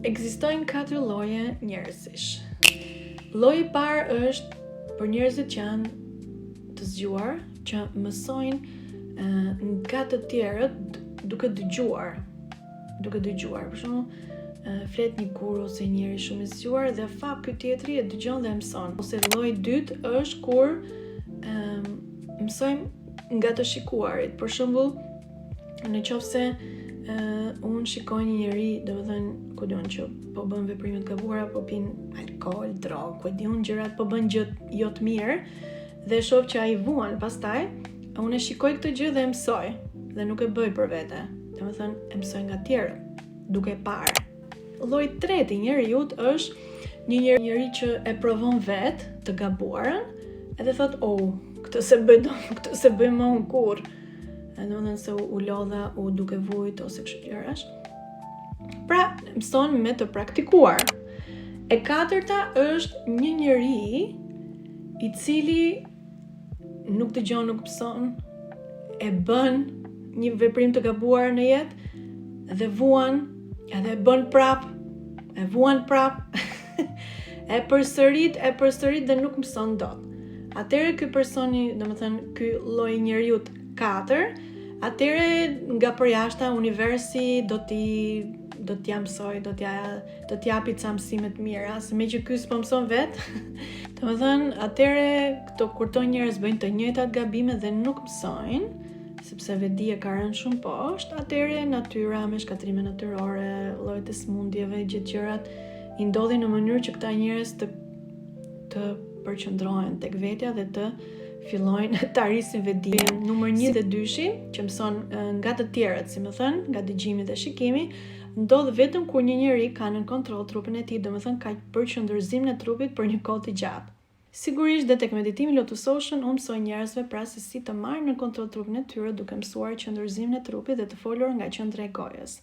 Ekzistojnë 4 lloje njerëzish. Lloji I parë është për njerëzit që janë të zgjuar, që mësojnë nga të tjerët duke dëgjuar. Për shembull, flet një kur ose njeri shumë I zgjuar dhe ky tjetri e dëgjon dhe mëson. Ose lloji I dytë është kur mësojmë nga të shikuarit. Për shembull, nëse unë shikoj një njeri, domethënë, ku diun që po bën veprime të gabuara, po pin alkool, drogë, ku diun gjërat, po bën gjë jo të mirë dhe shoh që ai vuan pastaj, unë e shikoj këtë gjë dhe e mësoj dhe nuk e bëj për vete. Domethënë, e mësoj nga të tjerët, duke parë. Lloji I tretë I njeriut është një njeri që e provon vetë të gabuarën edhe thot, këtë se bëj më unë kurrë. Domethënë se u lodha, u duke vujt ose kështu gjërash. Pra, mëson me të praktikuar. E katërta është një njeri I cili nuk dëgjon, nuk mëson, e bën një veprim të gabuar në jetë dhe vuan, edhe e bën prap, e vuan prap, e përsërit dhe nuk mëson dot. Atëherë ky personi, domethënë ky lloj njeriut 4, atëherë nga përjashta universi do t'ja mësoj, do t'i japi ca mësime të mira, se me që ky s'po mëson vet. Domethënë, atëherë kur këto njerëz bëjnë të njëjtat gabime dhe nuk mësojnë, sepse vedia ka rënë shumë poshtë, atëherë natyra me shkatrime natyrore, llojet e smundjeve, gjithë gjërat I ndodhin në mënyrë që këta njerëz të përqendrohen tek vetja dhe të fillojnë të arrisin vedijen. Numër 1 dhe 2, që mëson nga të tjerët, si më thënë, nga dëgjimi dhe shikimi, ndodh vetëm kur një njeri ka në kontroll trupin e tij, domethënë ka përqendërzimin e trupit për një kohë të gjatë. Sigurisht dhe tek meditimi Lotus Ocean unë mësoj njerëzve pra se si të marrin në kontroll trupin e tyre duke mësuar qëndërzimin e trupit dhe të folur nga qendra e gojës.